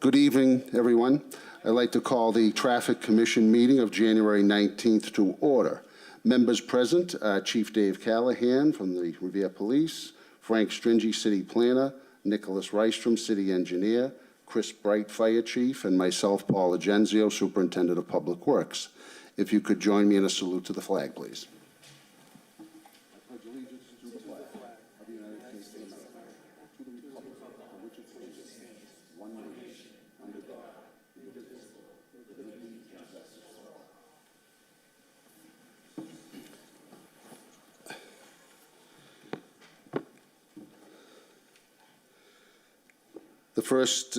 Good evening, everyone. I'd like to call the Traffic Commission meeting of January 19th to order. Members present, Chief Dave Callahan from the Revere Police, Frank Stringy, City Planner, Nicholas Rystrom, City Engineer, Chris Bright, Fire Chief, and myself, Paul Agenzio, Superintendent of Public Works. If you could join me in a salute to the flag, please. I pledge allegiance to the flag of the United States of America, to the republic for which it stands, one nation, under God, indivisible, with liberty and justice for all. The first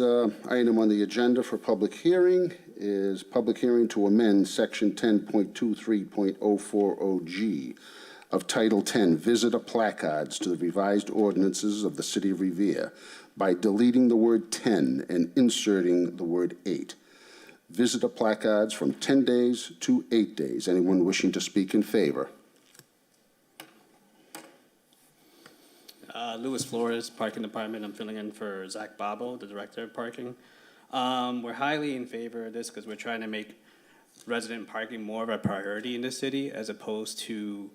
item on the agenda for public hearing is public hearing to amend Section 10.23.040G of Title 10 Visitor Placards to the revised ordinances of the City of Revere by deleting the word 10 and inserting the word 8. Visitor placards from 10 days to 8 days. Anyone wishing to speak in favor? Luis Flores, Parking Department. I'm filling in for Zach Babo, the Director of Parking. We're highly in favor of this because we're trying to make resident parking more of a priority in the city as opposed to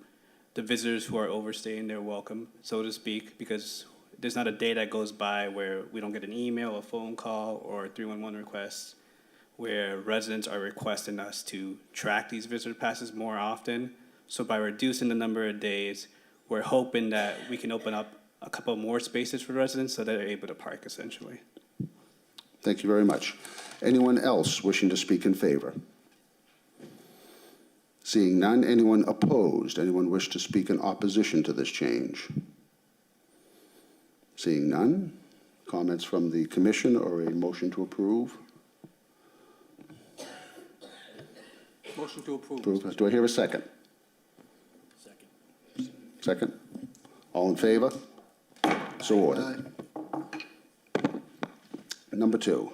the visitors who are overstaying their welcome, so to speak, because there's not a day that goes by where we don't get an email, a phone call, or a 311 request where residents are requesting us to track these visitor passes more often. So by reducing the number of days, we're hoping that we can open up a couple more spaces for residents so they're able to park, essentially. Thank you very much. Anyone else wishing to speak in favor? Seeing none, anyone opposed? Anyone wish to speak in opposition to this change? Seeing none, comments from the commission or a motion to approve? Motion to approve. Do I hear a second? Second. Second? All in favor? So ordered. Aye. Number 2,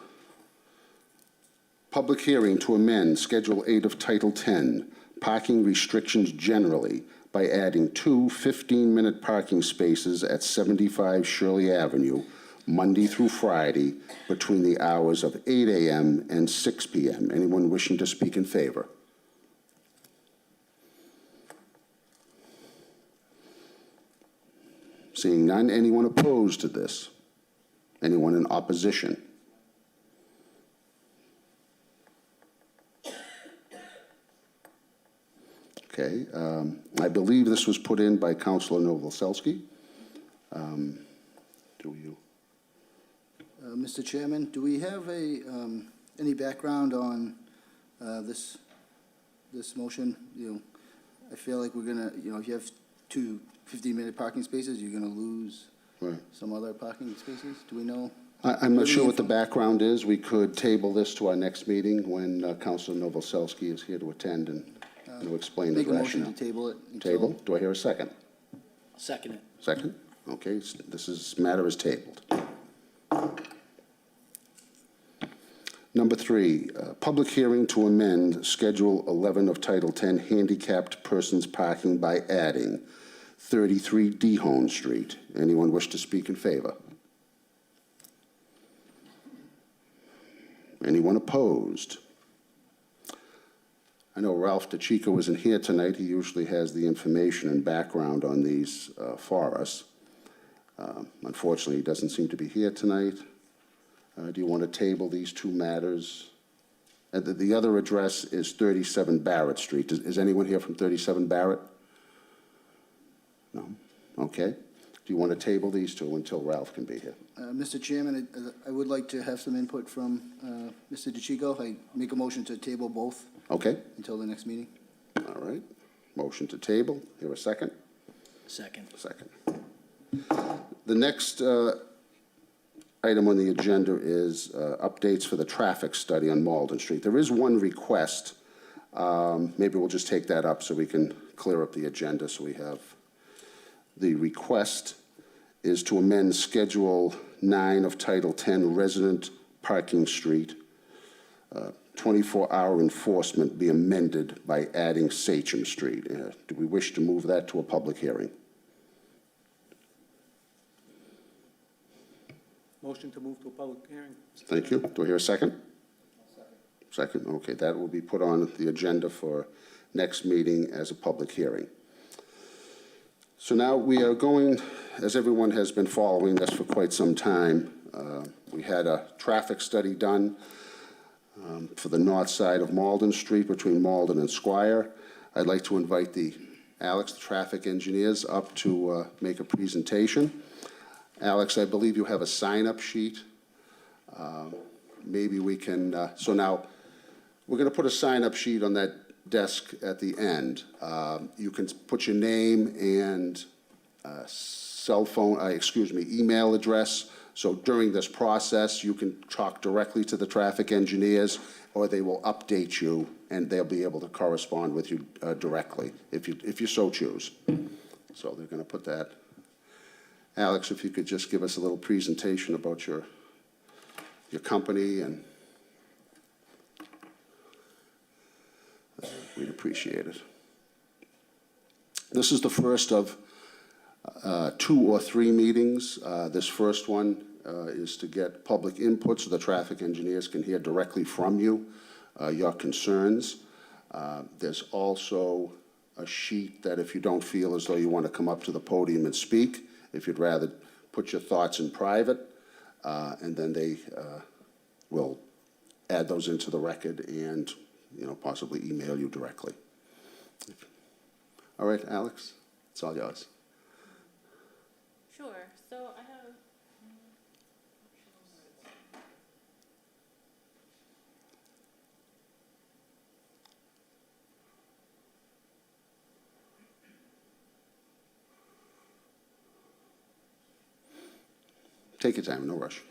public hearing to amend Schedule 8 of Title 10, parking restrictions generally, by adding 2 15-minute parking spaces at 75 Shirley Avenue, Monday through Friday, between the hours of 8 a.m. and 6 p.m. Anyone wishing to speak in favor? Seeing none, anyone opposed to this? Anyone in opposition? Okay, I believe this was put in by Councilor Novoselsky. Mr. Chairman, do we have any background on this motion? I feel like we're gonna, if you have 2 15-minute parking spaces, you're gonna lose some other parking spaces. Do we know? I'm not sure what the background is. We could table this to our next meeting when Councilor Novoselsky is here to attend and explain the Make a rationale. motion to table it. Table? Do I hear a second? Second it. Second? Okay, matter is tabled. Number 3, public hearing to amend Schedule 11 of Title 10 handicapped persons parking by adding 33 Dehone Street. Anyone wish to speak in favor? Anyone opposed? I know Ralph DeChico isn't here tonight. He usually has the information and background on these for us. Unfortunately, he doesn't seem to be here tonight. Do you want to table these 2 matters? The other address is 37 Barrett Street. Is anyone here from 37 Barrett? No? Okay. Do you want to table these 2 until Ralph can be here? Mr. Chairman, I would like to have some input from Mr. DeChico. I make a motion to table both. Okay. Until the next meeting. All right. Motion to table. Here a second? Second. Second. The next item on the agenda is updates for the traffic study on Malden Street. There is one request. Maybe we'll just take that up so we can clear up the agenda so we have. The request is to amend Schedule 9 of Title 10 Resident Parking Street. 24-hour enforcement be amended by adding Sachem Street. Do we wish to move that to a public hearing? Motion to move to a public hearing. Thank you. Do I hear a second? Second, okay, that will be put on the agenda for next meeting as a public hearing. So now we are going, as everyone has been following this for quite some time, we had a traffic study done for the north side of Malden Street between Malden and Squire. I'd like to invite Alex, the traffic engineers, up to make a presentation. Alex, I believe you have a sign-up sheet. Maybe we can, so now, we're going to put a sign-up sheet on that desk at the end. You can put your name and cell phone, email address. So during this process, you can talk directly to the traffic engineers, or they will update you, and they'll be able to correspond with you directly, if you so choose. So they're going to put that. Alex, if you could just give us a little presentation about your company, and we'd appreciate it. This is the first of 2 or 3 meetings. This first one is to get public input so the traffic engineers can hear directly from you your concerns. There's also a sheet that if you don't feel as though you want to come up to the podium and speak, if you'd rather put your thoughts in private, and then they will add those into the record and, possibly email you directly. All right, Alex, it's all yours. Sure. So I have. Take your time, no rush.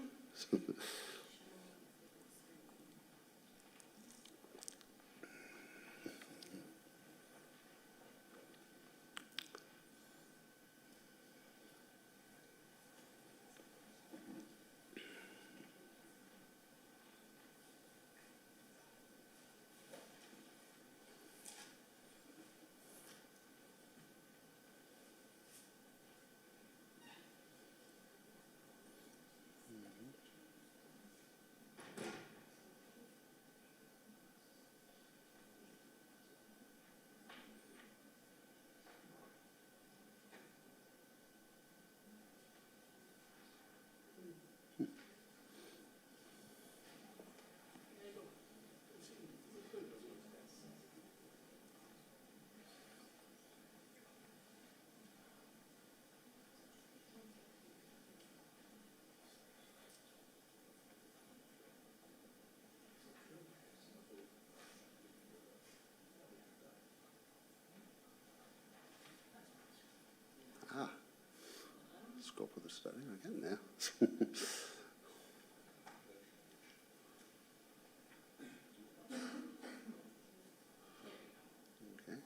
Scope of the study, we're getting there. Okay.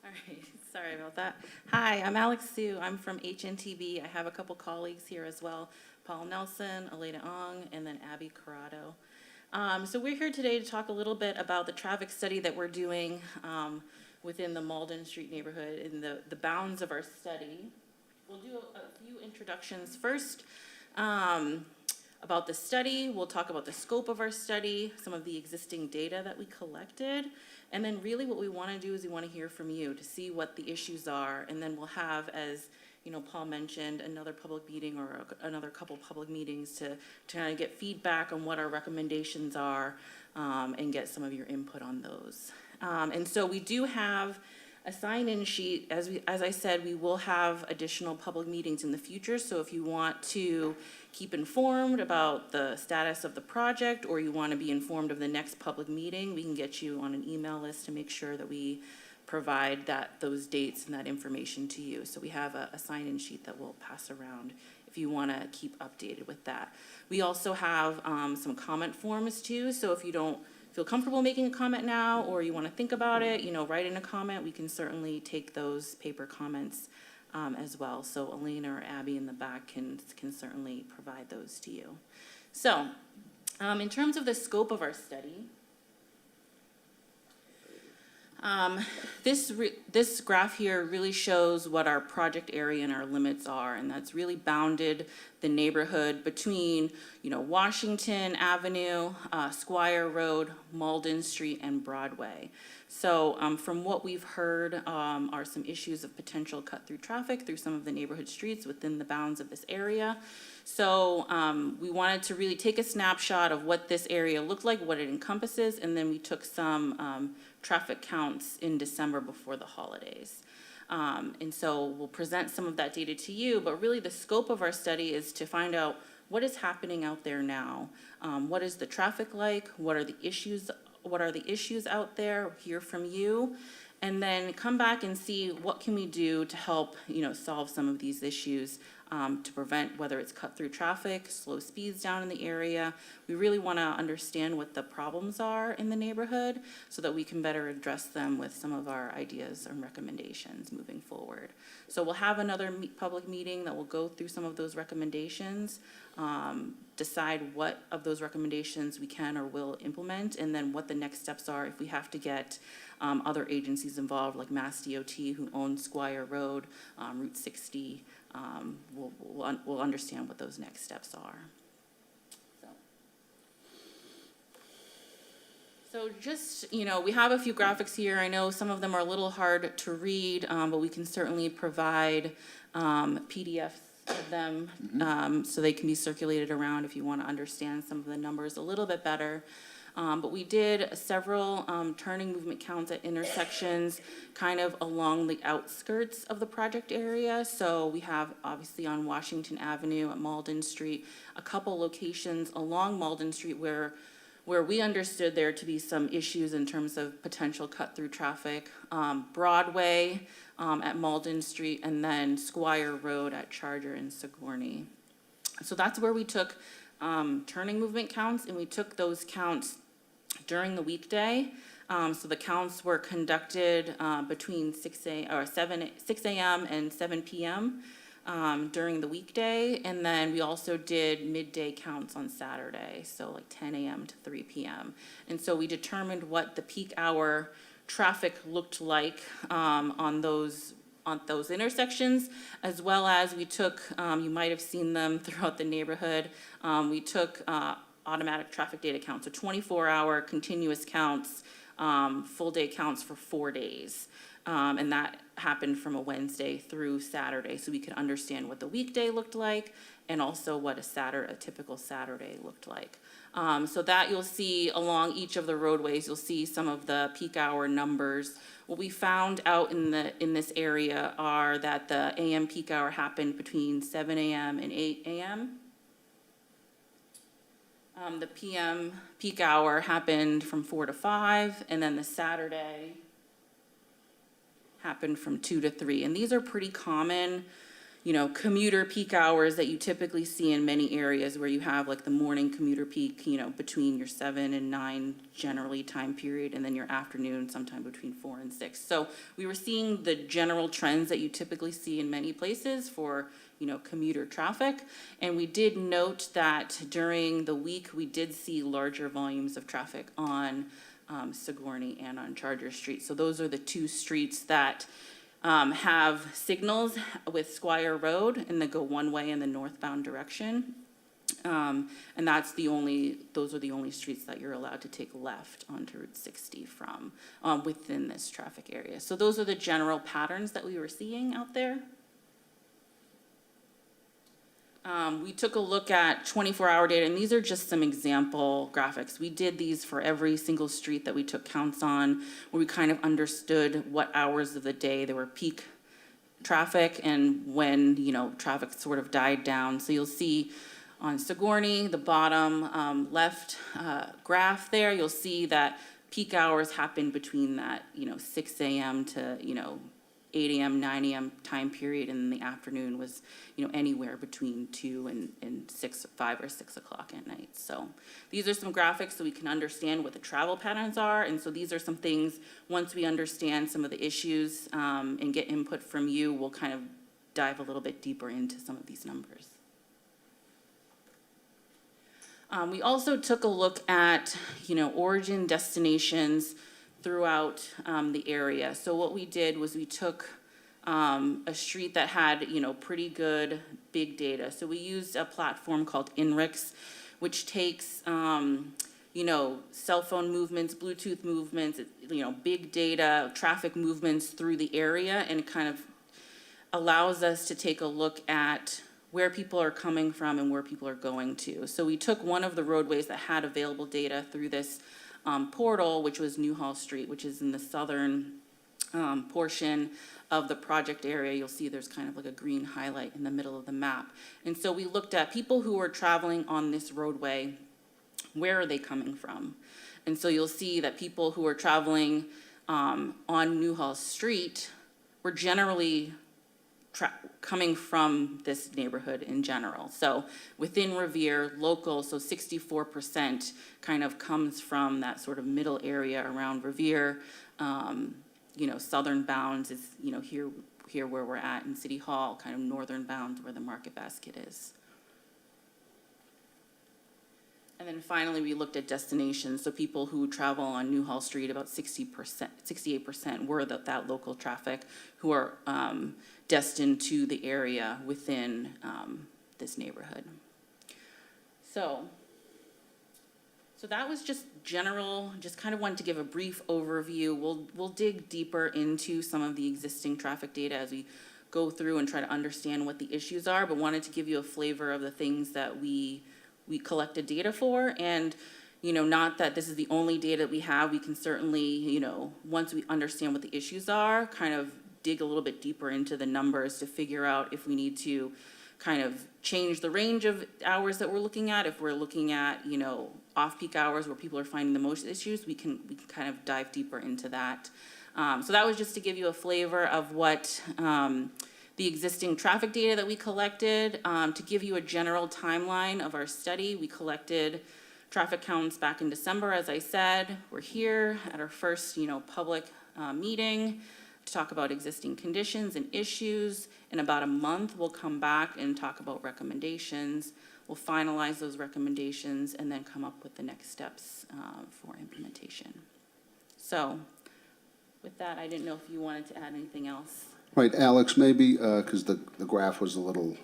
All right. Sorry about that. Hi, I'm Alex Sue. I'm from HNTB. I have a couple colleagues here as well: Paul Nelson, Aleda Ong, and then Abby Corrado. So we're here today to talk a little bit about the traffic study that we're doing within the Malden Street neighborhood in the bounds of our study. We'll do a few introductions first about the study. We'll talk about the scope of our study, some of the existing data that we collected, and then really what we want to do is we want to hear from you to see what the issues are, and then we'll have, as Paul mentioned, another public meeting or another couple public meetings to kind of get feedback on what our recommendations are and get some of your input on those. And so we do have a sign-in sheet. As I said, we will have additional public meetings in the future, so if you want to keep informed about the status of the project or you want to be informed of the next public meeting, we can get you on an email list to make sure that we provide those dates and that information to you. So we have a sign-in sheet that we'll pass around if you want to keep updated with that. We also have some comment forms too, so if you don't feel comfortable making a comment now, or you want to think about it, write in a comment, we can certainly take those paper comments as well. So Elena or Abby in the back can certainly provide those to you. So in terms of the scope of our study, This graph here really shows what our project area and our limits are, and that's really bounded the neighborhood between, Washington Avenue, Squire Road, Malden Street, and Broadway. So from what we've heard are some issues of potential cut-through traffic through some of the neighborhood streets within the bounds of this area. So we wanted to really take a snapshot of what this area looked like, what it encompasses, and then we took some traffic counts in December before the holidays. And so we'll present some of that data to you, but really the scope of our study is to find out what is happening out there now. What is the traffic like? What are the issues out there? Hear from you. And then come back and see what can we do to help, solve some of these issues to prevent whether it's cut through traffic, slow speeds down in the area. We really want to understand what the problems are in the neighborhood so that we can better address them with some of our ideas and recommendations moving forward. So we'll have another public meeting that will go through some of those recommendations, decide what of those recommendations we can or will implement, and then what the next steps are if we have to get other agencies involved, like Mass DOT, who owns Squire Road, Route 60. We'll understand what those next steps are. So just, we have a few graphics here. I know some of them are a little hard to read, but we can certainly provide PDFs of them so they can be circulated around if you want to understand some of the numbers a little bit better. But we did several turning movement counts at intersections kind of along the outskirts of the project area. So we have obviously on Washington Avenue at Malden Street, a couple locations along Malden Street where we understood there to be some issues in terms of potential cut-through traffic. Broadway at Malden Street, and then Squire Road at Charger and Sigourney. So that's where we took turning movement counts, and we took those counts during the weekday. So the counts were conducted between 6 a.m. and 7 p.m. During the weekday, and then we also did midday counts on Saturday, so like 10 a.m. to 3 p.m. And so we determined what the peak hour traffic looked like on those intersections, as well as we took, you might have seen them throughout the neighborhood, we took automatic traffic data counts, so 24-hour continuous counts, full day counts for 4 days. And that happened from a Wednesday through Saturday, so we could understand what the weekday looked like and also what a typical Saturday looked like. So that you'll see along each of the roadways, you'll see some of the peak hour numbers. What we found out in this area are that the AM peak hour happened between 7 a.m. and 8 a.m. The PM peak hour happened from 4 to 5, and then the Saturday happened from 2 to 3. And these are pretty common, commuter peak hours that you typically see in many areas where you have like the morning commuter peak, between your 7 and 9 generally time period, and then your afternoon sometime between 4 and 6. So we were seeing the general trends that you typically see in many places for commuter traffic. And we did note that during the week, we did see larger volumes of traffic on Sigourney and on Charger Street. So those are the two streets that have signals with Squire Road, and they go one way in the northbound direction. And those are the only streets that you're allowed to take left onto Route 60 from within this traffic area. So those are the general patterns that we were seeing out there. We took a look at 24-hour data, and these are just some example graphics. We did these for every single street that we took counts on, where we kind of understood what hours of the day there were peak traffic and when, traffic sort of died down. So you'll see on Sigourney, the bottom left graph there, you'll see that peak hours happen between that, 6 a.m. to, 8 a.m., 9 a.m. time period, and the afternoon was, anywhere between 2 and 5 or 6 o'clock at night. So these are some graphics so we can understand what the travel patterns are. And so these are some things, once we understand some of the issues and get input from you, we'll kind of dive a little bit deeper into some of these numbers. We also took a look at, origin destinations throughout the area. So what we did was we took a street that had, pretty good big data. So we used a platform called INRIX, which takes, cell phone movements, Bluetooth movements, big data, traffic movements through the area, and kind of allows us to take a look at where people are coming from and where people are going to. So we took one of the roadways that had available data through this portal, which was Newhall Street, which is in the southern portion of the project area. You'll see there's kind of like a green highlight in the middle of the map. And so we looked at people who were traveling on this roadway, where are they coming from? And so you'll see that people who are traveling on Newhall Street were generally coming from this neighborhood in general. So within Revere, local, so 64% kind of comes from that sort of middle area around Revere. Southern bounds is, here where we're at in City Hall, kind of northern bounds where the Market Basket is. And then finally, we looked at destinations. So people who travel on Newhall Street, about 68% were that local traffic who are destined to the area within this neighborhood. So that was just general, just kind of wanted to give a brief overview. We'll dig deeper into some of the existing traffic data as we go through and try to understand what the issues are, but wanted to give you a flavor of the things that we collected data for. And, not that this is the only data we have, we can certainly, once we understand what the issues are, kind of dig a little bit deeper into the numbers to figure out if we need to kind of change the range of hours that we're looking at. If we're looking at, off-peak hours where people are finding the most issues, we can kind of dive deeper into that. So that was just to give you a flavor of what the existing traffic data that we collected. To give you a general timeline of our study, we collected traffic counts back in December, as I said. We're here at our first, public meeting to talk about existing conditions and issues. In about a month, we'll come back and talk about recommendations. We'll finalize those recommendations and then come up with the next steps for implementation. So with that, I didn't know if you wanted to add anything else. Right, Alex, maybe, because the graph was a little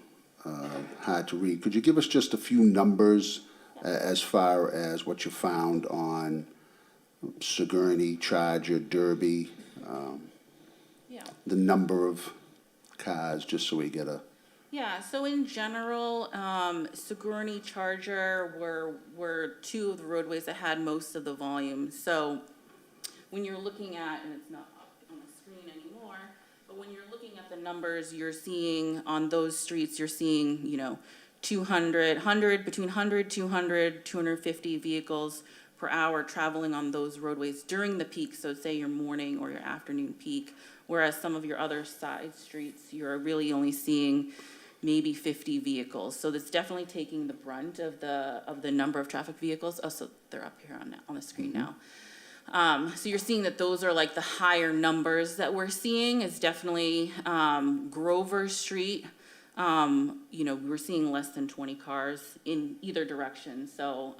hard to read, could you give us just a few numbers as far as what you found on Sigourney, Charger, Derby, Yeah. the number of cars, just so we get a... Yeah, so in general, Sigourney, Charger were two of the roadways that had most of the volume. So when you're looking at, and it's not up on the screen anymore, but when you're looking at the numbers, you're seeing on those streets, you're seeing, between 100, 200, 250 vehicles per hour traveling on those roadways during the peak. So say your morning or your afternoon peak, whereas some of your other side streets, you're really only seeing maybe 50 vehicles. So that's definitely taking the brunt of the number of traffic vehicles. Oh, so they're up here on the screen now. So you're seeing that those are like the higher numbers that we're seeing is definitely Grover Street. We're seeing less than 20 cars in either direction. So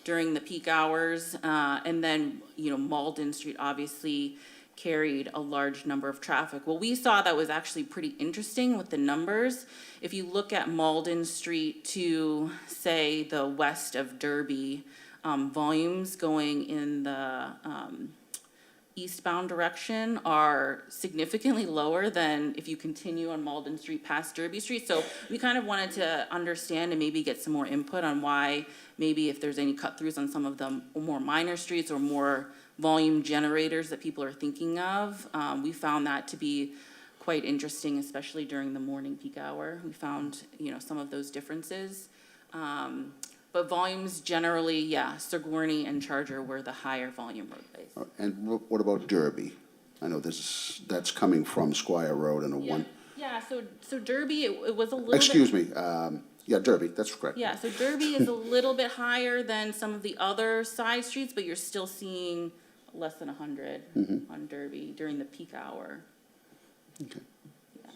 during the peak hours, and then, Malden Street obviously carried a large number of traffic. What we saw that was actually pretty interesting with the numbers, if you look at Malden Street to, say, the west of Derby, volumes going in the eastbound direction are significantly lower than if you continue on Malden Street past Derby Street. So we kind of wanted to understand and maybe get some more input on why, maybe if there's any cut-throughs on some of the more minor streets or more volume generators that people are thinking of. We found that to be quite interesting, especially during the morning peak hour. We found, some of those differences. But volumes generally, yeah, Sigourney and Charger were the higher volume roadways. And what about Derby? I know that's coming from Squire Road and a Yeah, one... yeah, so Derby, it was a little bit. Excuse me, yeah, Derby, that's correct. Yeah, so Derby is a little bit higher than some of the other side streets, but you're still seeing less than 100 on Derby during the peak hour. Okay. Yeah.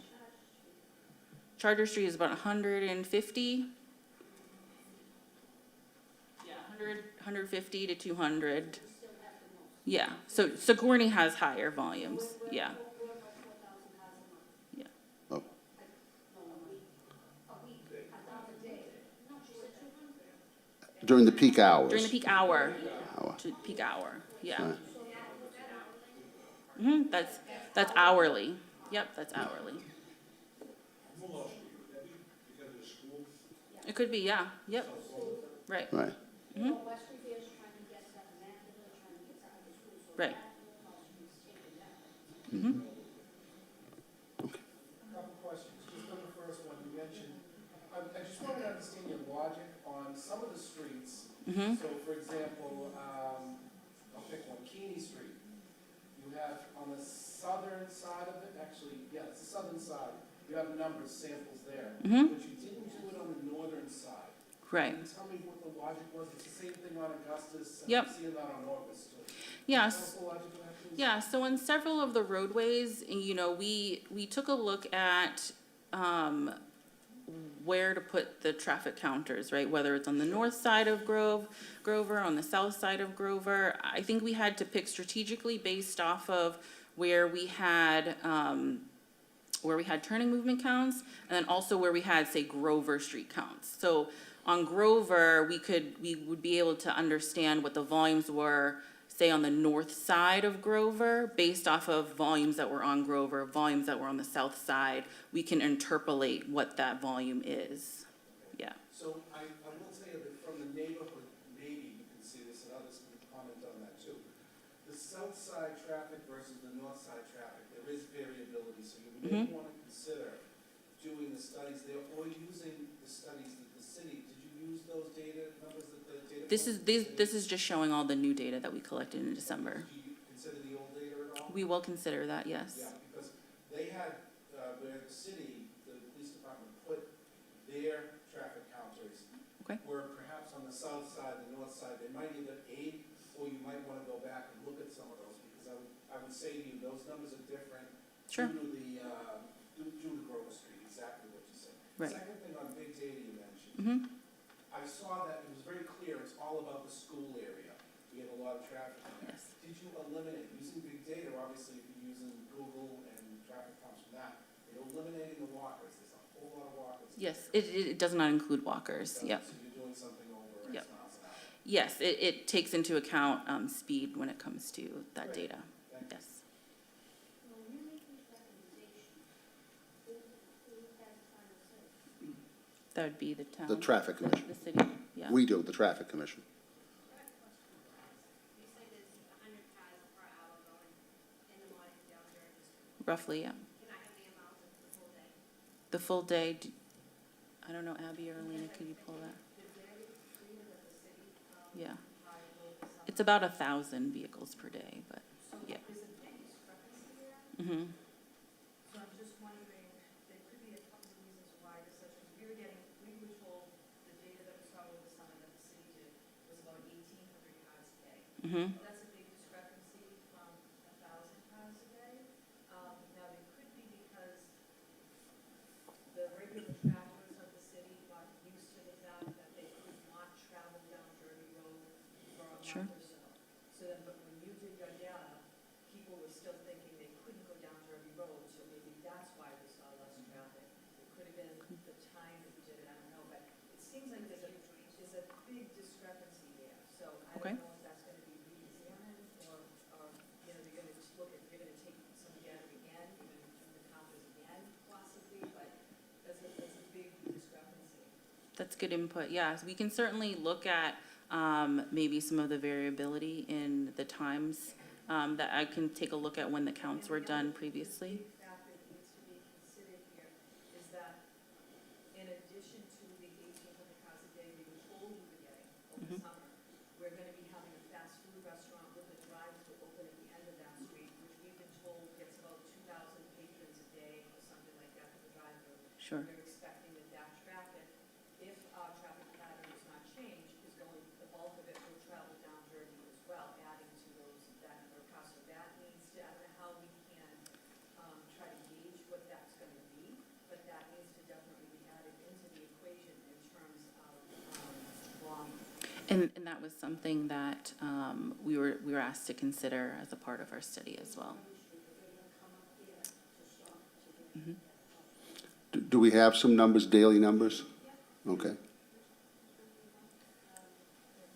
Charger Street is about 150. Yeah, 150 to 200. Yeah, so Sigourney has higher volumes, yeah. Yeah, Oh, during the peak hours? during the peak hour, Hour. peak hour, yeah. Right. That's hourly, yep, that's hourly. It could be, yeah, yep, right, Right. right. Couple questions, just on the first one, you mentioned, I just wanted to understand your logic on some of the streets. So for example, I'll pick one, Keeney Street. You have on the southern side of it, actually, yeah, it's the southern side, you have a number of samples there. But you didn't do it on the northern side. Right. Can you tell me what the logic was? It's the same thing on Augustus, and Yep. I'm seeing that on August too. Yes. What's the logic of that, please? Yeah, so on several of the roadways, we took a look at, where to put the traffic counters, right? Whether it's on the north side of Grover, on the south side of Grover. I think we had to pick strategically based off of where we had turning movement counts, and then also where we had, say, Grover Street counts. So on Grover, we would be able to understand what the volumes were, say, on the north side of Grover, based off of volumes that were on Grover, volumes that were on the south side. We can interpolate what that volume is. Yeah. So I will tell you that from the neighborhood, maybe you can see this and others can comment on that too. The south side traffic versus the north side traffic, there is variability, so you may want to consider doing the studies there or using the studies that the city, did you use those data numbers that the data? This is just showing all the new data that we collected in December. Do you consider the old data at all? We will consider that, yes. Yeah, because they had, where the city, the police department put their traffic counters. Okay. Were perhaps on the south side, the north side, they might either aid, or you might wanna go back and look at some of those, because I would say to you, those numbers are different. Sure. Due to the, due to Grove Street, exactly what you said. Right. Second thing on big data you mentioned. I saw that it was very clear, it's all about the school area. We have a lot of traffic in there. Yes. Did you eliminate, using big data, obviously, if you're using Google and traffic comes from that, you're eliminating the walkers, there's a whole lot of walkers. Yes, it does not include walkers, yep. So you're doing something over Yep. X miles an hour. Yes, it takes into account, speed when it comes to that Great. data, Thank you. yes. That would be the town. The Traffic Commission. The city, yeah. We do, the Traffic Commission. You say there's 100 cars per hour going in the morning down Derby Street. Roughly, yeah. Can I have the amount of the full day? The full day, I don't know, Abby or Alina, could you pull that? Yeah. It's about 1,000 vehicles per day, but, yeah. Mm-hmm, So I'm just wondering, there could be a couple of reasons why there's such, we were told the data that we saw over the summer that the city did was about 1,800 cars a day. mm-hmm, That's a big discrepancy from 1,000 cars a day. Now, it could be because the regular travelers of the city got used to the fact that they could not travel down Derby Road for a Sure. month or so. So then, but when you did your data, people were still thinking they couldn't go down Derby Road, so maybe that's why we saw less traffic. It could have been the time that you did it, I don't know, but it seems like there's a big discrepancy there. So I Okay. don't know if that's gonna be re-examined, or, you're gonna just you're gonna take some data again, you're gonna do the counters again, possibly, but that's a big discrepancy. that's good input, yes. We can certainly look at, maybe some of the variability in the times, that I can take a look at when the counts were done previously. The factor that needs to be considered here is that in addition to the 1,800 cars a day we were told we were getting over the summer, we're gonna be having a fast food restaurant with a drive-through open at the end of that street, which we've been told gets about 2,000 patrons a day or something like that for the drive-through. Sure. We're expecting that traffic, if our traffic pattern does not change, is going, the bulk of it will travel down Derby as well, adding to those, that number of cars. So that needs to, I don't know how we can, try to gauge what that's gonna be, but that needs to definitely be added into the equation in terms of, volume. And that was something that we were asked to consider as a part of our study as well. Do we have some numbers, daily numbers? Okay.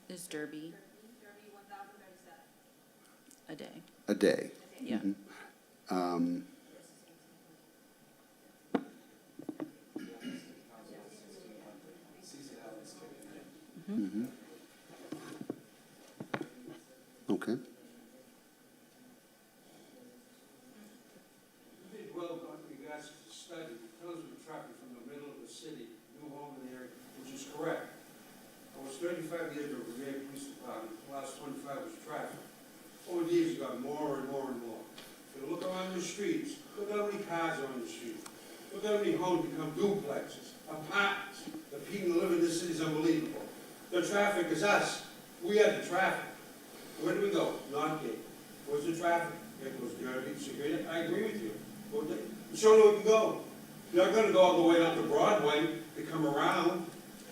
Is Derby Derby, 1,037. a day? A day. Yeah. Um, mhm. Okay. You did well on regards to the study, because of the traffic from the middle of the city, New Holman area, which is correct. I was 35 years with the Revere Police Department, the last 25 was traffic. Over the years, you got more and more and more. If you look around the streets, look how many cars are on the street. Look how many homes become duplexes, apartments. The people who live in this city is unbelievable. The traffic is us. We are the traffic. Where do we go? Northgate. Where's the traffic? It goes Derby, Segretti. I agree with you. Show me where we can go. You're not gonna go all the way down to Broadway to come around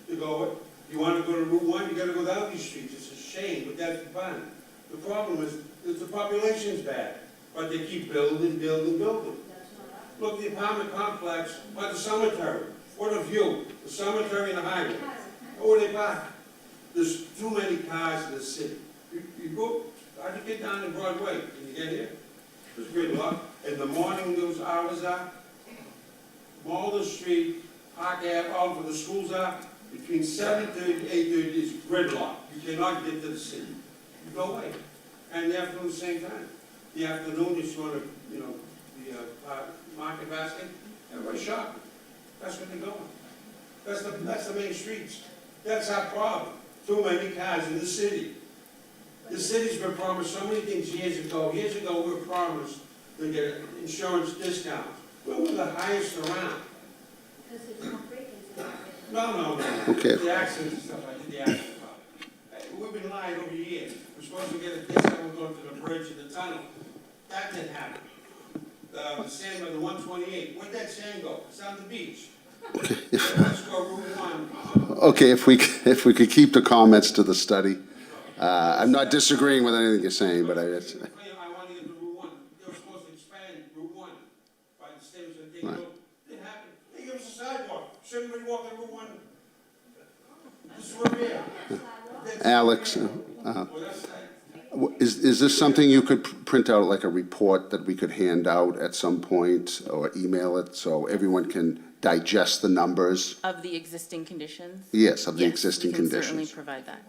to go. You wanna go to Route 1, you gotta go down these streets. It's a shame, but that's fine. The problem is the population's bad, but they keep building, building, building. Look, the apartment complex by the cemetery. What a view. The cemetery and the highway. Where they park? There's too many cars in the city. You go, how'd you get down to Broadway? Can you get here? There's gridlock. In the morning, when those hours are, Mulder Street, Park Ave, all where the schools are, between 7:30 and 8:30 is gridlock. You cannot get to the city. No way. And the afternoon, the same time. The afternoon, you're going to, you know, the market basket, everybody's shopping. That's where they're going. That's the main streets. That's our problem. Too many cars in the city. The city's been promised so many things years ago. Years ago, we were promised to get insurance discounts. We were the highest around. Because there's no break-ins. No. Okay. The accidents and stuff, I did the accident problem. We've been lying over years. We're supposed to get a discount, we're going to the bridge and the tunnel. That didn't happen. The sand by the 128, where'd that sand go? It's on the beach. Let's go Route 1. Okay, if we could keep the comments to the study. I'm not disagreeing with anything you're saying, but I want to get to Route 1. They were supposed to expand Route 1 by the state was going to take it over. Didn't happen. They gave us a sidewalk. Should everybody walk on Route 1? This is where we are. Alex, Well, that's like, is this something you could print out, like a report that we could hand out at some point, or email it, so everyone can digest the numbers? Of the existing conditions? Yes, of the Yes, existing we can certainly conditions. provide that.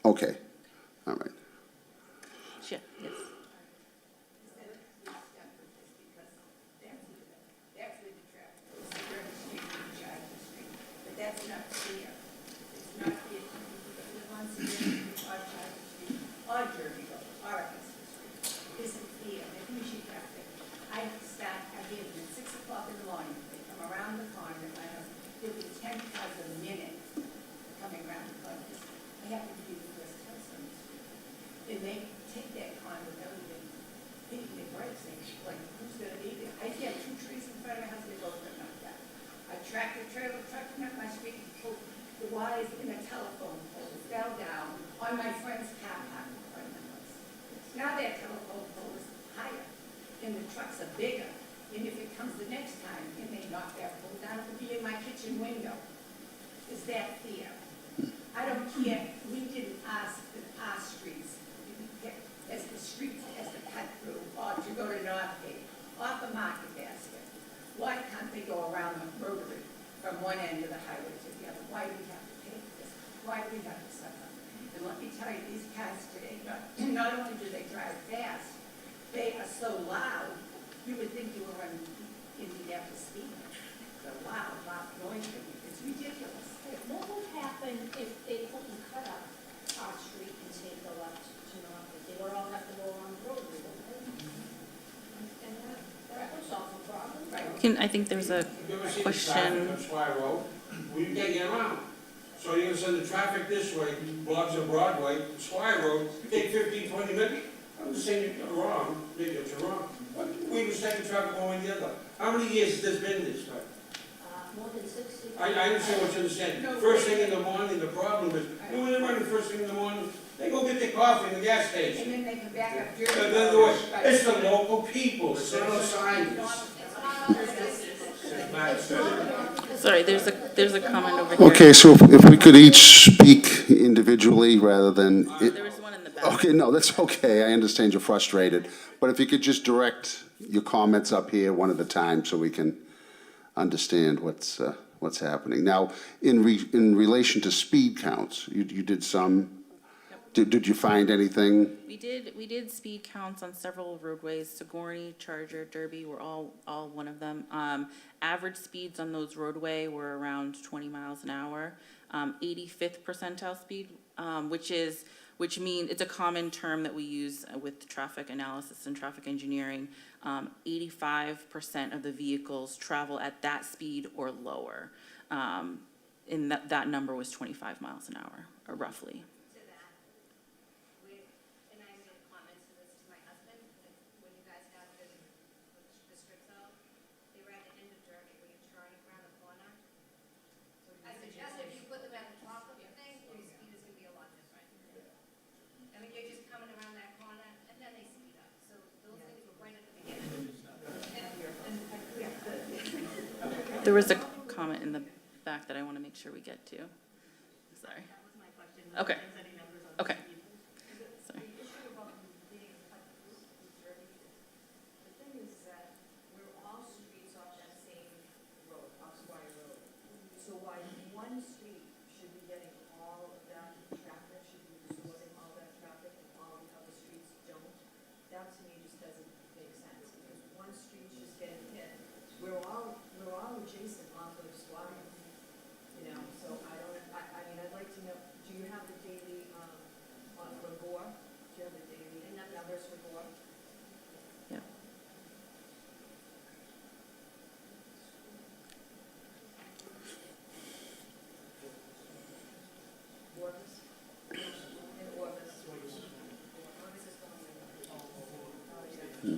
Okay, all right. Sure, yes. That's where the traffic goes, Third Street and Charter Street, but that's not fair. It's not fair to people that live on Cedar Street or Charter Street or Derby Road or Augusta Street. It isn't fair, they usually traffic. I start, I get them at 6 o'clock in the morning, they come around the corner, and I have, there'll be 10 cars a minute coming around the corner. I happen to be the first house on the street. And they take that corner without even thinking it breaks, they like, who's gonna be there? I see 2 trees in front of my house, they both got knocked down. A tractor trailer trucking up my street, the wires in a telephone pole fell down on my friend's car park in front of my house. Now that telephone pole is higher, and the trucks are bigger, and if it comes the next time, and they knock that pole down, it'll be in my kitchen window. Is that fair? I don't care, we didn't ask our streets, as the streets, as the cut through, or to go to Northgate, off the market basket. Why can't they go around the rotary from one end of the highway to the other? Why do we have to pay for this? Why do we have to suffer? And let me tell you, these cars today, not only do they drive fast, they are so loud, you would think you were in Indianapolis speed. The loud noise, it's ridiculous. What would happen if they couldn't cut up our street and take the left to Norfolk? They would all have to go on the road, wouldn't they? And that would solve the problem. I think there's a you ever see the traffic question. on Squire Road? Well, you can't get around. So you're gonna send the traffic this way, blocks of Broadway, Squire Road, you take 15, 20 minutes. I'm just saying you're wrong, maybe you're wrong. But we was taking traffic one way or the other. How many years has this been this way? more than 60. I understand what you're saying. First thing in the morning, the problem is, you know, when they're running first thing in the morning, they go get their coffee in the gas station. And then they come back up In here. other words, it's the local people, it's not the scientists. Sorry, there's a comment over here. Okay, so if we could each speak individually rather than, There was one in the back. okay, no, that's okay, I understand you're frustrated. But if you could just direct your comments up here one at a time so we can understand what's happening. Now, in relation to speed counts, you did some, did you find anything? We did speed counts on several roadways. Sigourney, Charger, Derby were all one of them. Average speeds on those roadway were around 20 miles an hour. 85th percentile speed, which means, it's a common term that we use with traffic analysis and traffic engineering. 85% of the vehicles travel at that speed or lower. And that number was 25 miles an hour, or roughly. To that, and I made comments to this to my husband, like, when you guys have the strip zone, they were at the end of Derby, where you turn around the corner. I suggest if you put them at the top of the thing, your speed is gonna be a lot different. I mean, you're just coming around that corner, and then they speed up, so those things were right at the beginning. There was a comment in the back that I want to make sure we get to. Sorry. That was my question. Okay. If there's any numbers on Okay. Sorry. The issue about being cut loose with Derby, the thing is that we're all streets off that same road, off Squire Road. So why one street should be getting all of that traffic, should be absorbing all that traffic, and all the other streets don't, that to me just doesn't make sense, because one street's just getting hit. We're all adjacent off of Squire, you know, so I mean, I'd like to know, do you have the daily, for Gore? Do you have the daily numbers for Gore? Yeah. Orvis? In Orvis. Orvis is going in. Oh, yeah. No,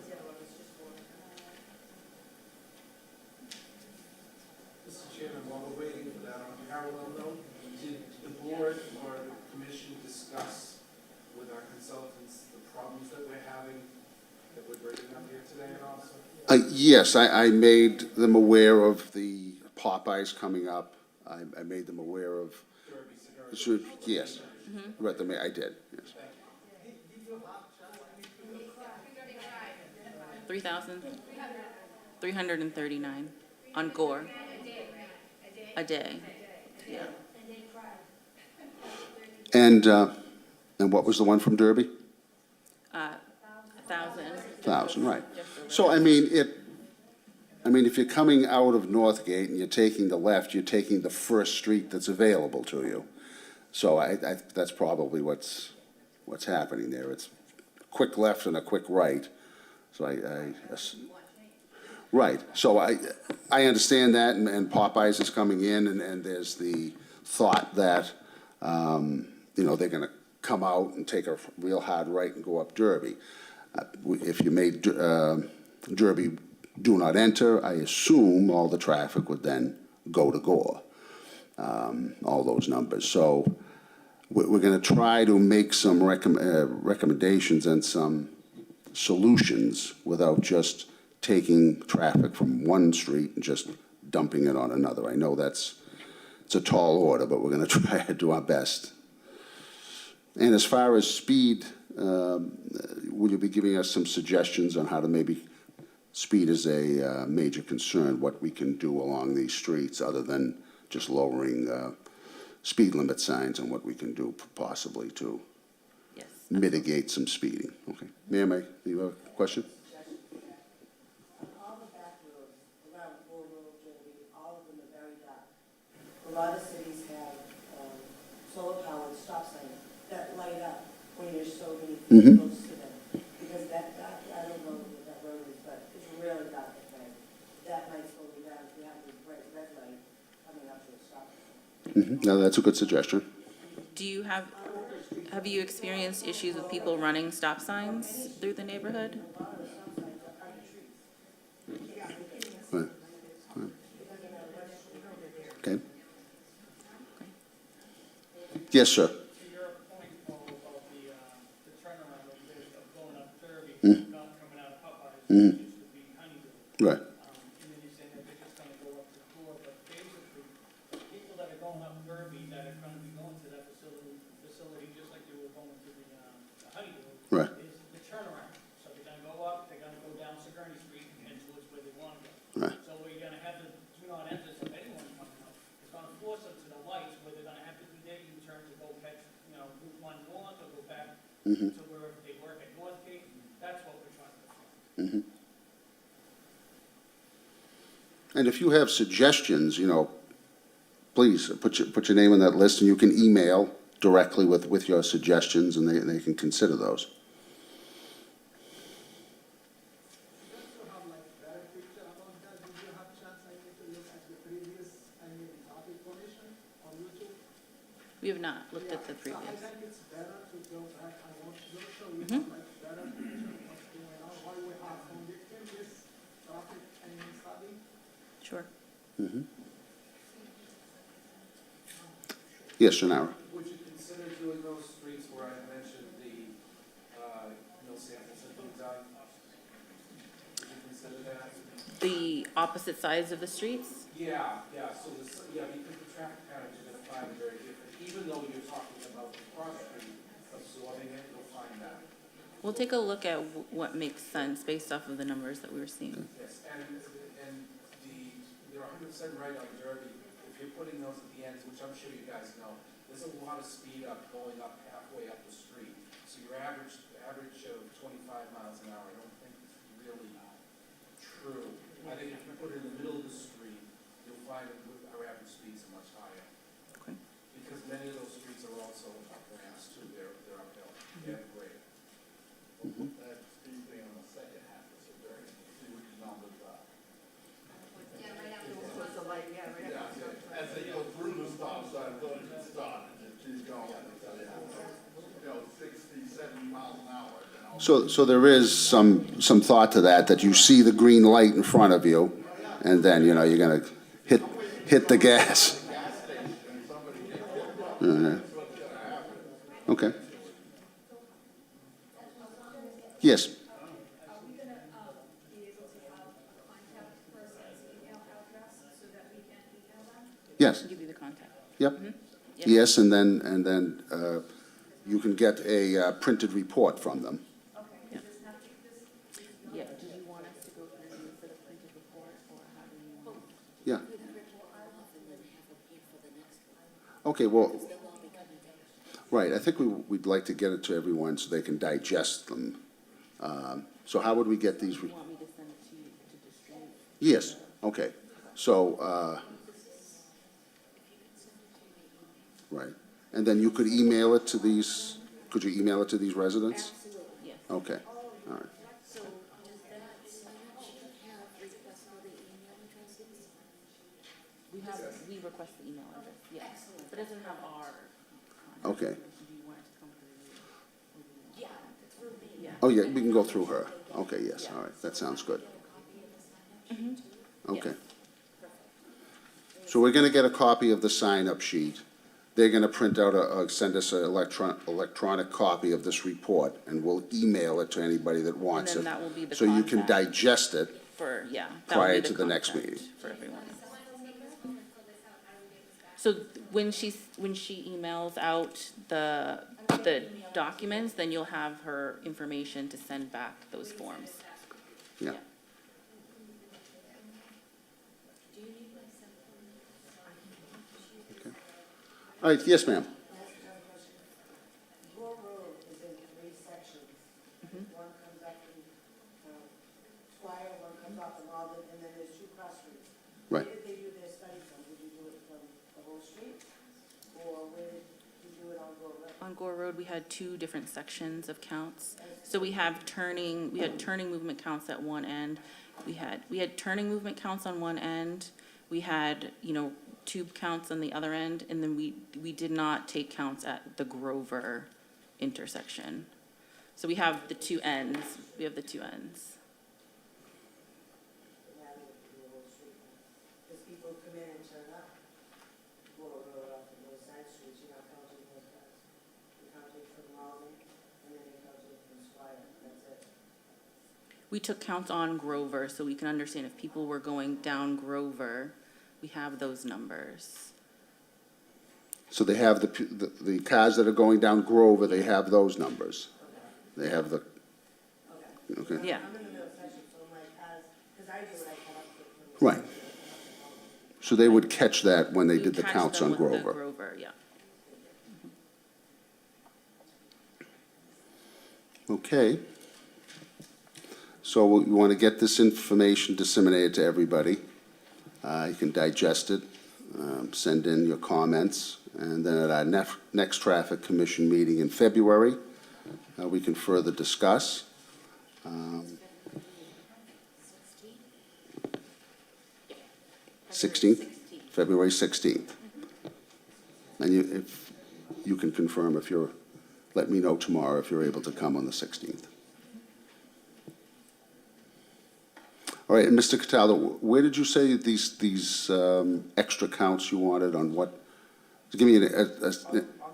yeah, Orvis, just Gore. Mr. Chairman, while we're waiting for that, on a parallel note, did the board or the commission discuss with our consultants the problems that we're having, that we're bringing up here today and also? Yes, I made them aware of the Popeyes coming up. I made them aware of, Derby, Cigar. yes, right, I did, yes. 3,339 on Gore. A day. Yeah. And what was the one from Derby? 1,000. 1,000, right. So, I mean, if you're coming out of Northgate and you're taking the left, you're taking the first street that's available to you. So that's probably what's happening there. It's a quick left and a quick right. So right. So I understand that, and Popeyes is coming in, and there's the thought that, they're gonna come out and take a real hard right and go up Derby. If you made Derby do not enter, I assume all the traffic would then go to Gore, all those numbers. So we're going to try to make some recommendations and some solutions without just taking traffic from one street and just dumping it on another. I know it's a tall order, but we're going to try to do our best. And as far as speed, will you be giving us some suggestions on how to maybe, speed is a major concern, what we can do along these streets other than just lowering speed limit signs, and what we can do possibly to Yes. mitigate some speeding? Okay. Ma'am, do you have a question? All the back roads around Gore Road, Derby, all of them are very dark. A lot of cities have solar-powered stop signs that light up when there's so many people close to them. Because I don't know what that road is, but it's really dark at night. That might slow me down if you have this bright red light coming up to a stop sign. No, that's a good suggestion. Have you experienced issues with people running stop signs through the neighborhood? Right. Yes, sir. To your point, Paul, about the turnaround over there of going up Derby, not coming out of Popeyes, it used to be Honeydew. Right. And then you're saying that they're just gonna go up to Core, but basically, the people that are going up Derby, that are gonna be going to that facility, just like they were going to the Honeydew, Right. is the turnaround. So they're gonna go up, they're gonna go down Sigourney Street and head towards where they wanna go. Right. So we're gonna have the do not enter, so anyone coming up, it's gonna force them to the lights where they're gonna have to do their U-turn to go catch, Route 1 North or go back to wherever they work at Northgate. That's what we're trying to do. And if you have suggestions, please put your name on that list, and you can email directly with your suggestions, and they can consider those. Just to have like better picture about that, did you have chance, I need to look at the previous, topic information on YouTube? We have not looked at the So I previous. think it's better to go back and watch those, so we have like better picture of what's going on, why we have conducted this traffic study. Sure. Yes, Shannara? Would you consider doing those streets where I mentioned the, mill samples that being done? Would you consider that? The opposite sides of the streets? Yeah, so because the traffic patterns are gonna find it very different, even though you're talking about the cross street absorbing it, you'll find that. We'll take a look at what makes sense based off of the numbers that we were seeing. Yes, and you're 100% right on Derby, if you're putting those at the ends, which I'm sure you guys know, there's a lot of speed up going up halfway up the street. So your average of 25 miles an hour, I don't think is really true. I think if you put it in the middle of the street, you'll find that our average speeds are much higher. Okay. Because many of those streets are also up ramps too, they're uphill, they're grade. That speed thing on the second half is a very, see what your numbers are. Yeah, right after the cross the light, yeah, right after the stop sign. As they go through the stop sign, they'll just stop and just keep going. 60, 70 miles an hour. So there is some thought to that you see the green light in front of you, and then, you're gonna hit the gas. Okay. Yes. Are we gonna, be able to have a contact person's email address so that we can email them? Yes. Give you the contact. Yep. Yep. Yes, and then you can get a printed report from them. Yeah. Yeah, do you want us to go through the printed report, or how do you want? Yeah. Okay, well, right, I think we'd like to get it to everyone so they can digest them. So how would we get these? You want me to send it to you to distribute? Yes, okay. So, right. And then you could email it to these, could you email it to these residents? Yes. Okay, all right. So does that sign-up sheet have requests for the email addresses? We request the email address, yes. But it doesn't have our contact. Okay. Do you want it to come through you? Yeah, through me. Yeah. Oh, yeah, we can go through her. Okay, yes, all right, that sounds good. Okay. So we're gonna get a copy of the sign-up sheet. They're gonna print out send us an electronic copy of this report, and we'll email it to anybody that wants it. then that will be the So you can contact. digest it. For, yeah. that will Prior be to the next contact meeting. For everyone. So when she emails out the documents, then you'll have her information to send back those forms. Yeah. Okay. All right, yes, ma'am. Your road is in 3 sections. One comes up in Squire, one comes up in Malden, and then there's 2 cross streets. Right. Where did they do their study from? Did you do it from the whole street? Or where did you do it on Gore Road? On Gore Road, we had 2 different sections of counts. So we had turning movement counts at one end. We had turning movement counts on one end. We had, tube counts on the other end, and then we did not take counts at the Grover intersection. So we have the 2 ends. We have the 2 ends. Now you have to do the whole street. Because people come in and turn up Gore Road off of those side streets, you're not counting those fire, that's it. We took counts on Grover, so we can understand if people were going down Grover, we have those numbers. So they have the cars that are going down Grover, they have those numbers. They have the, okay, Yeah. I'm in the middle section, so I'm like, because I do what I come up with. right. So they would catch that when they We did the catch counts them on with the Grover. Grover, yeah. Okay. So we want to get this information disseminated to everybody. You can digest it, send in your comments, and then at our next Traffic Commission meeting in February, we can further discuss. 16th? February 16th. And if you can confirm if you're, let me know tomorrow if you're able to come on the 16th. All right, and Mr. Cataldo, where did you say these extra counts you wanted on what? Give me On the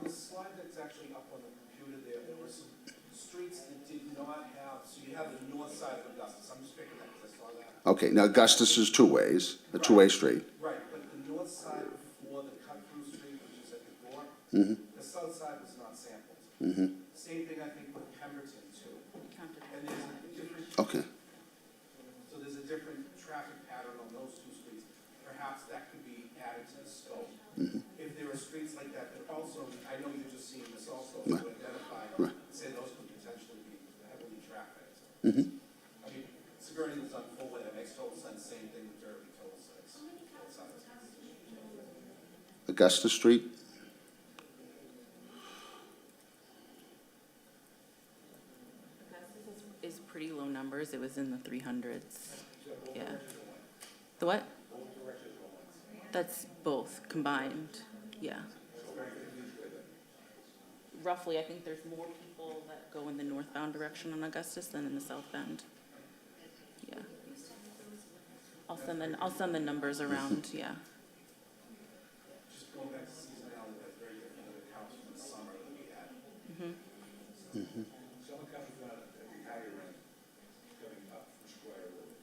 slide that's actually up on the computer there were some streets that did not have, so you have the north side of Augustus, I'm just picking that because I saw that. okay, now Augustus is two ways, a two-way street. Right, but the north side before the cut-through street, which is at the door, the south side was not sampled. Same thing, I think, with Pemberton too. And there's a different, Okay, so there's a different traffic pattern on those two streets. Perhaps that could be added to the scope. If there are streets like that, that also, I know you're just seeing this also, to Right. identify, Right. say those could potentially be heavily trafficked. I mean, Sigourney was on Fullway, that makes total sense, same thing with Derby, total sense. Both sides. Augustus Street? Is pretty low numbers, it was in the 300s, yeah. The what? That's both combined, yeah. Roughly, I think there's more people that go in the northbound direction on Augustus than in the southbound. Yeah. I'll send the numbers around, yeah. Just going back to seasonality, that's very different than the counts from the summer that we had. Summer comes around at the higher end, coming up from Square Road.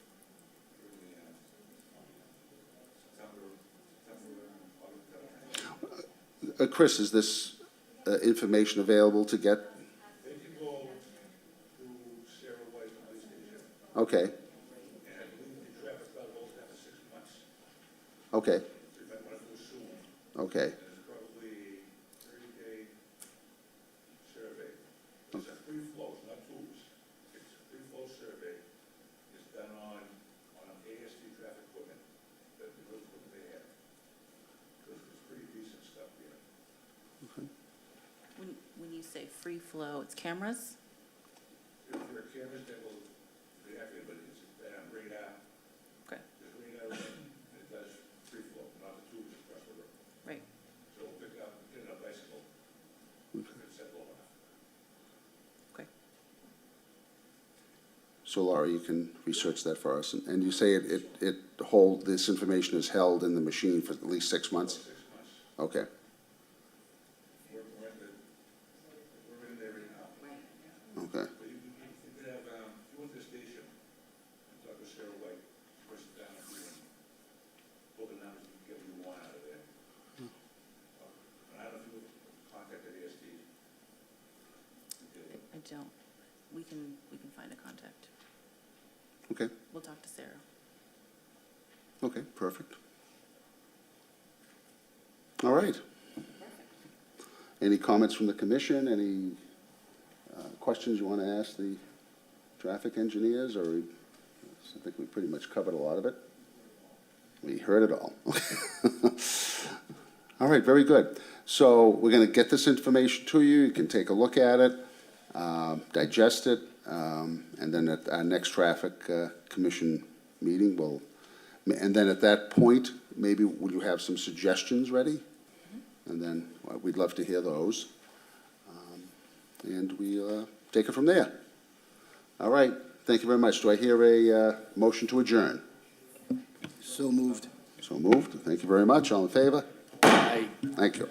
Really, September, Chris, is this information available to get? they can go to Sarah White Police Station, Okay, and I believe the traffic stop goes down to 6 months. okay, So you might want to go soon. okay, There's probably 30-day survey. It's a free flow, it's not tools. It's a free flow survey. It's done on ASD traffic equipment, that the good equipment they have. So it's pretty decent stuff here. When you say free flow, it's cameras? If there are cameras that will react, but it's radar. Okay, There's radar, it does free flow, not the tubes across the road. right. So we'll pick up, get a bicycle, it's set low enough. Okay. so Laura, you can research that for us, and you say this information is held in the machine for at least 6 months? 6 months. Okay, We're in there right now. okay, But you could have, if you went to the station and talk to Sarah White, push it down for you and pull the numbers, you can get what you want out of there. And I don't know if you contacted ASD. I don't. We can find a contact. okay, We'll talk to Sarah. okay, perfect. All right. Any comments from the commission? Any questions you want to ask the traffic engineers, or I think we pretty much covered a lot of it. We heard it all. All right, very good. So we're going to get this information to you. You can take a look at it, digest it, and then at our next traffic commission meeting, and then at that point, maybe will you have some suggestions ready? And then we'd love to hear those. And we'll take it from there. All right, thank you very much. Do I hear a motion to adjourn? So moved. So moved. Thank you very much. All in favor? Aye. Thank you.